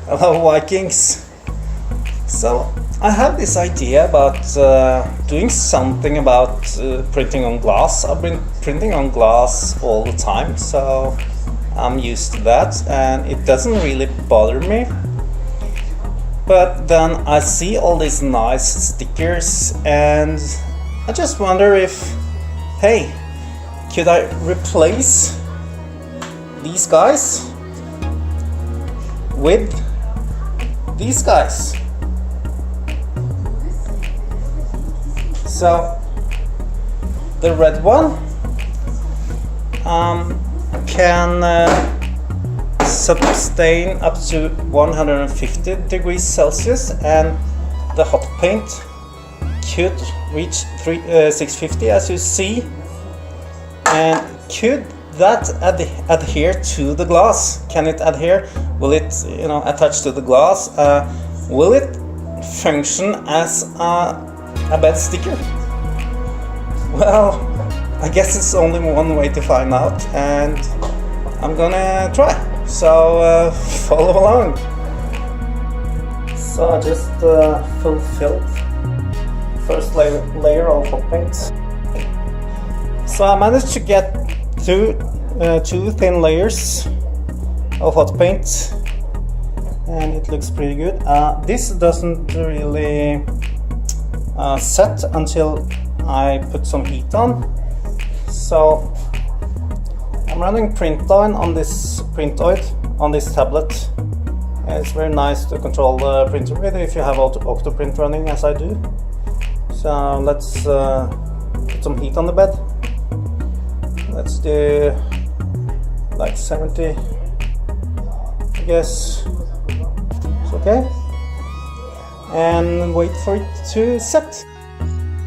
Hello Vikings! So I have this idea about doing something about printing on glass. I've been printing on glass all the time, so I'm used to that and it doesn't really bother me. But then I see all these nice stickers and I just wonder if, hey, could I replace these guys with these guys? So the red one can sustain up to 150 degrees Celsius, and the hot paint could reach 650, as you see. And could that adhere to the glass? Can it adhere? Will it, attach to the glass? Will it function as a bed sticker? Well, I guess it's only one way to find out, and I'm gonna try. So follow along. So I just fulfilled first layer of hot paint. So I managed to get through two thin layers of hot paint, and it looks pretty good. This doesn't really set until I put some heat on. So I'm running Printline on this printoid on this tablet. It's very nice to control the printer with if you have Octoprint running, as I do. So let's put some heat on the bed. Let's do like 70, I guess. It's okay. And wait for it to set.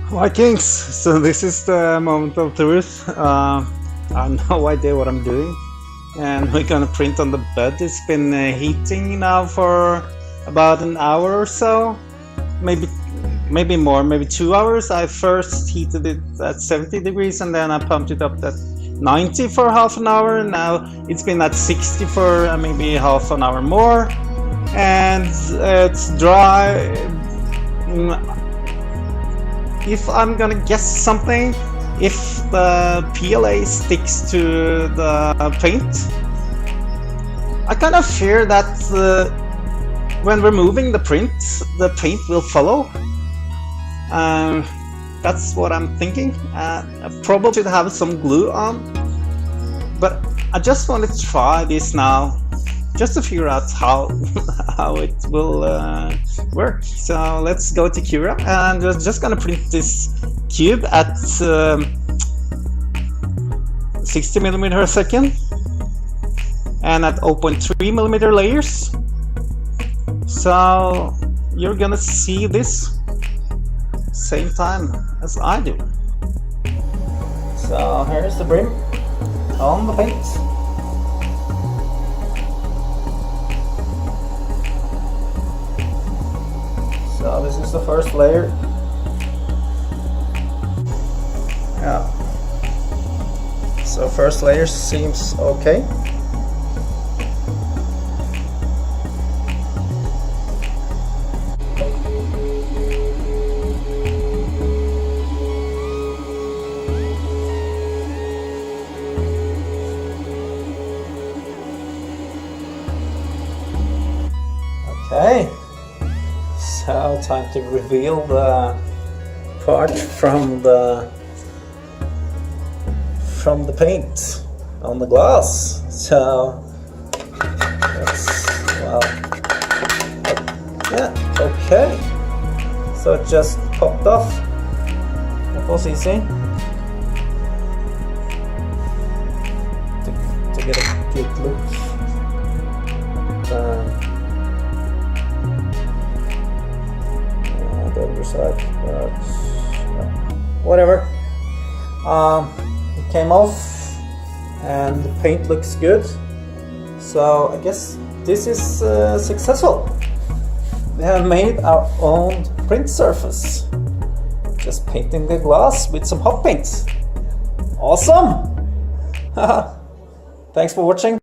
Vikings, so this is the moment of truth. I have no idea what I'm doing, and we're gonna print on the bed. It's been heating now for about an hour or so, maybe more, maybe 2 hours. I first heated it at 70 degrees and then I pumped it up at 90 for half an hour. Now it's been at 60 for maybe half an hour more, and it's dry. If I'm gonna guess something, if the PLA sticks to the paint, I kind of fear that when removing the paint will follow. That's what I'm thinking. I probably should have some glue on, but I just want to try this now, just to figure out how it will work. So let's go to Cura, and we're just gonna print this cube at 60 millimeter a second and at 0.3 millimeter layers. So you're gonna see this same time as I do. So here's the brim on the paint. So this is the first layer. Yeah. So first layer seems okay. Okay. So time to reveal the part from the paint on the glass. So yeah, okay. So it just popped off. That was easy. To get a good look. The other side, but whatever. It came off and the paint looks good, so I guess this is successful. We have made our own print surface, just painting the glass with some hot paint. Awesome! Thanks for watching.